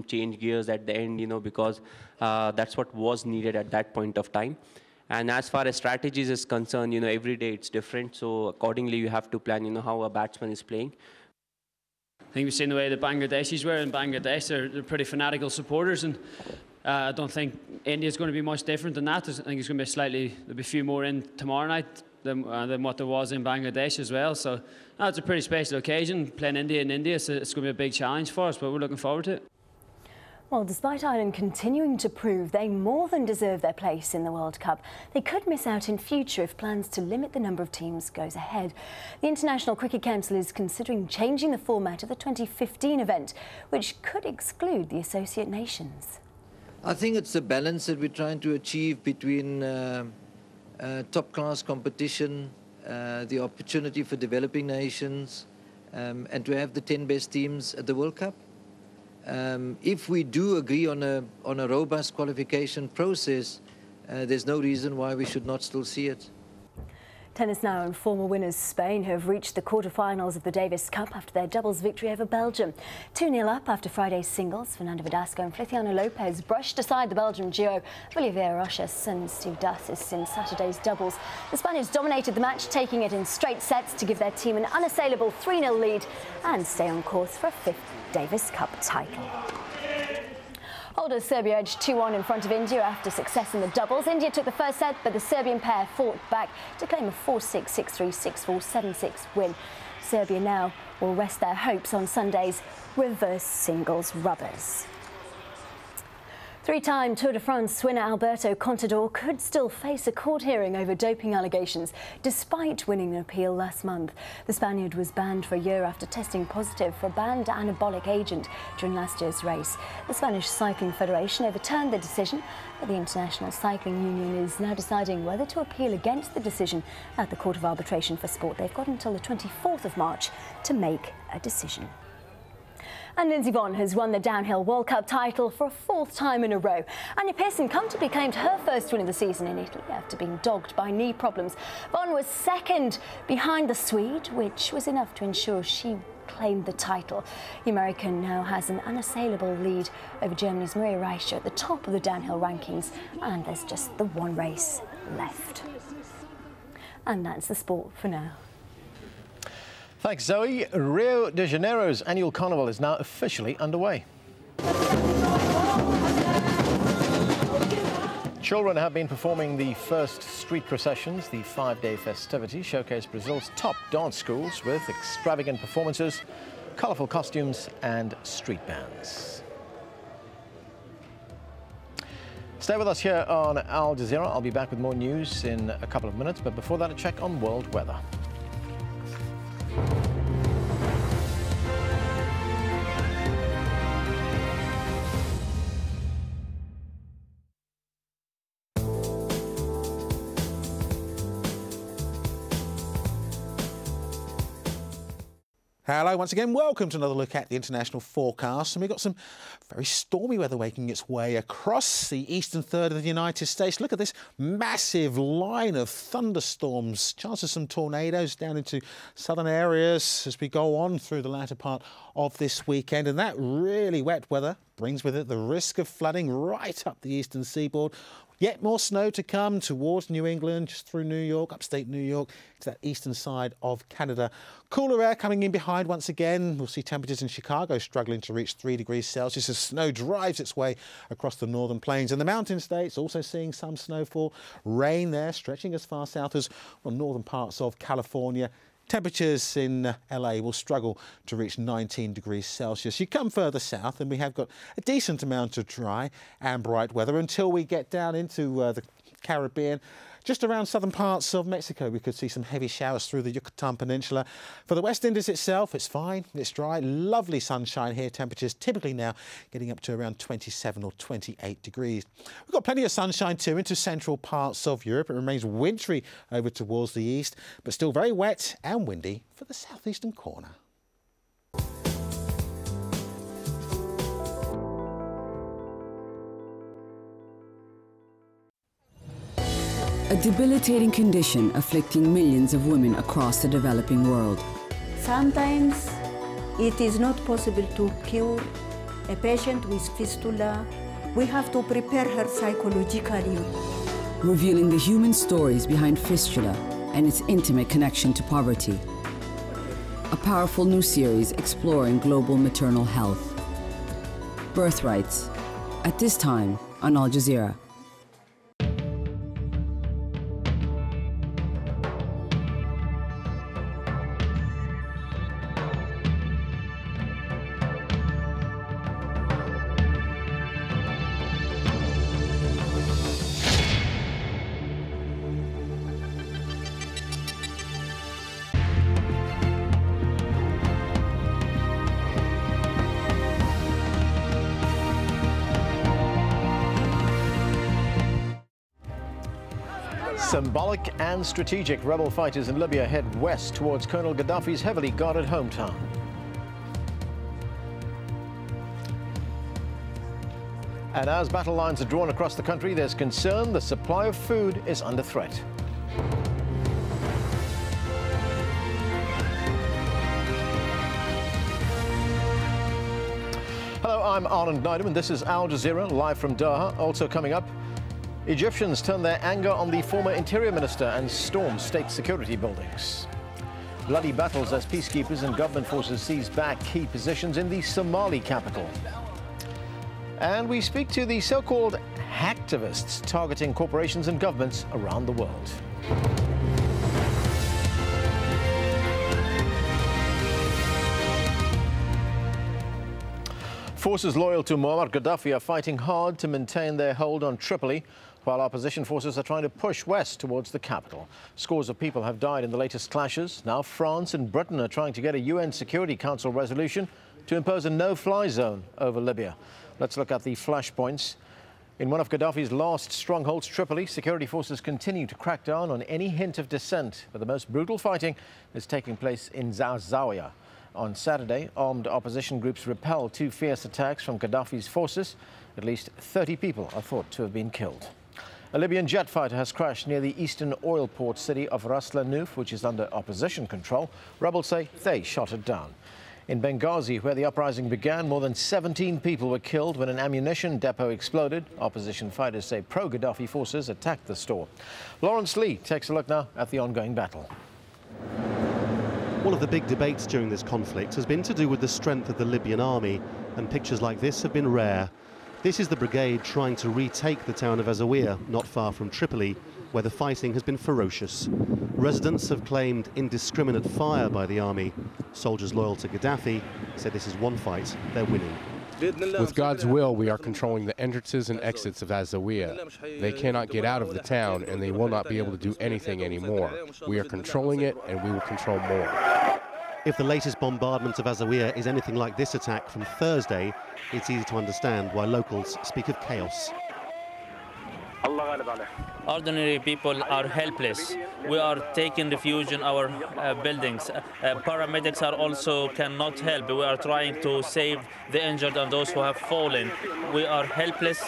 change gears at the end, because that's what was needed at that point of time. And as far as strategies is concerned, every day it's different. So accordingly, you have to plan, how a batsman is playing. I think we've seen the way the Bangladeshis were. In Bangladesh, they're pretty fanatical supporters, and I don't think India's going to be much different than that. I think it's going to be there'll be a few more in tomorrow night than what there was in Bangladesh as well. So it's a pretty special occasion, playing India in India, so it's going to be a big challenge for us, but we're looking forward to it. Well, despite Ireland continuing to prove they more than deserve their place in the World Cup, they could miss out in future if plans to limit the number of teams goes ahead. The International Cricket Council is considering changing the format of the 2015 event, which could exclude the associate nations. I think it's a balance that we're trying to achieve between top-class competition, the opportunity for developing nations, and to have the 10 best teams at the World Cup. If we do agree on a robust qualification process, there's no reason why we should not still see it. Tennis now, and former winners Spain have reached the quarter-finals of the Davis Cup after their doubles victory over Belgium. 2-0 up after Friday's singles. Fernando Verdasco and Feliciano Lopez brushed aside the Belgian duo Olivier Rochas and Steve Dassis in Saturday's doubles. The Spaniards dominated the match, taking it in straight sets to give their team an unassailable 3-0 lead and stay on course for a 5th Davis Cup title. Holders Serbia edged 2-1 in front of India after success in the doubles. India took the first set, but the Serbian pair fought back to claim a 4-6, 6-3, 6-4, 7-6 win. Serbia now will rest their hopes on Sunday's reverse singles rubbers. Three-time Tour de France winner Alberto Contador could still face a court hearing over doping allegations, despite winning an appeal last month. The Spaniard was banned for a year after testing positive for a banned anabolic agent during last year's race. The Spanish Cycling Federation overturned the decision, but the International Cycling Union is now deciding whether to appeal against the decision at the Court of Arbitration for Sport. They've got until the 24th of March to make a decision. And Lindsey Vonn has won the Downhill World Cup title for a 4th time in a row. Anya Pearson comfortably claimed her first win of the season in Italy after being dogged by knee problems. Vonn was second behind the Swede, which was enough to ensure she claimed the title. The American now has an unassailable lead over Germany's Maria Reicher at the top of the downhill rankings, and there's just the one race left. And that's the sport for now. Thanks, Zoe. Rio de Janeiro's annual carnival is now officially underway. Children have been performing the first street processions. The 5-day festivity showcased Brazil's top dance schools with extravagant performances, colourful costumes and street bands. Stay with us here on Al Jazeera. I'll be back with more news in a couple of minutes, but before that, a check on world weather. Hello once again, welcome to another look at the international forecast, and we've got some very stormy weather making its way across the eastern third of the United States. Look at this massive line of thunderstorms, chances of some tornadoes down into southern areas as we go on through the latter part of this weekend, and that really wet weather brings with it the risk of flooding right up the eastern seaboard. Yet more snow to come towards New England, just through New York, upstate New York, to that eastern side of Canada. Cooler air coming in behind once again. We'll see temperatures in Chicago struggling to reach 3 degrees Celsius as snow drives its way across the northern plains. And the mountain states also seeing some snowfall, rain there stretching as far south as northern parts of California. Temperatures in LA will struggle to reach 19 degrees Celsius. You come further south and we have got a decent amount of dry and bright weather until we get down into the Caribbean. Just around southern parts of Mexico, we could see some heavy showers through the Yucatan Peninsula. For the West Indies itself, it's fine, it's dry, lovely sunshine here. Temperatures typically now getting up to around 27 or 28 degrees. We've got plenty of sunshine too into central parts of Europe. It remains wintry over towards the east, but still very wet and windy for the southeastern corner. A debilitating condition afflicting millions of women across the developing world. Sometimes it is not possible to cure a patient with fistula, we have to prepare her psychologically. Revealing the human stories behind fistula and its intimate connection to poverty. A powerful new series exploring global maternal health. Birthrights, at this time on Al Jazeera. Symbolic and strategic, rebel fighters in Libya head west towards Colonel Gaddafi's heavily guarded hometown. And as battle lines are drawn across the country, there's concern the supply of food is under threat. Hello, I'm Arnold Neidem, and this is Al Jazeera, live from Doha. Also coming up, Egyptians turn their anger on the former interior minister and storm state security buildings. Bloody battles as peacekeepers and government forces seize back key positions in the Somali capital. And we speak to the so-called hacktivists targeting corporations and governments around the world. Forces loyal to Muammar Gaddafi are fighting hard to maintain their hold on Tripoli, while opposition forces are trying to push west towards the capital. Scores of people have died in the latest clashes. Now France and Britain are trying to get a UN Security Council resolution to impose a no-fly zone over Libya. Let's look at the flashpoints. In one of Gaddafi's last strongholds, Tripoli, security forces continue to crack down on any hint of dissent, but the most brutal fighting is taking place in Zawiya. On Saturday, armed opposition groups repelled 2 fierce attacks from Gaddafi's forces. At least 30 people are thought to have been killed. A Libyan jet fighter has crashed near the eastern oil port city of Ras Lanuf, which is under opposition control. Rebels say they shot it down. In Benghazi, where the uprising began, more than 17 people were killed when an ammunition depot exploded. Opposition fighters say pro-Gaddafi forces attacked the store. Lawrence Lee takes a look now at the ongoing battle. One of the big debates during this conflict has been to do with the strength of the Libyan army, and pictures like this have been rare. This is the brigade trying to retake the town of AlJazeera, not far from Tripoli, where the fighting has been ferocious. Residents have claimed indiscriminate fire by the army. Soldiers loyal to Gaddafi say this is one fight they're winning. With God's will, we are controlling the entrances and exits of AlJazeera. They cannot get out of the town, and they will not be able to do anything anymore. We are controlling it, and we will control more. If the latest bombardment of AlJazeera is anything like this attack from Thursday, it's easy to understand why locals speak of chaos. Ordinary people are helpless. We are taking refuge in our buildings. Paramedics are also cannot help. We are trying to save the injured and those who have fallen. We are helpless.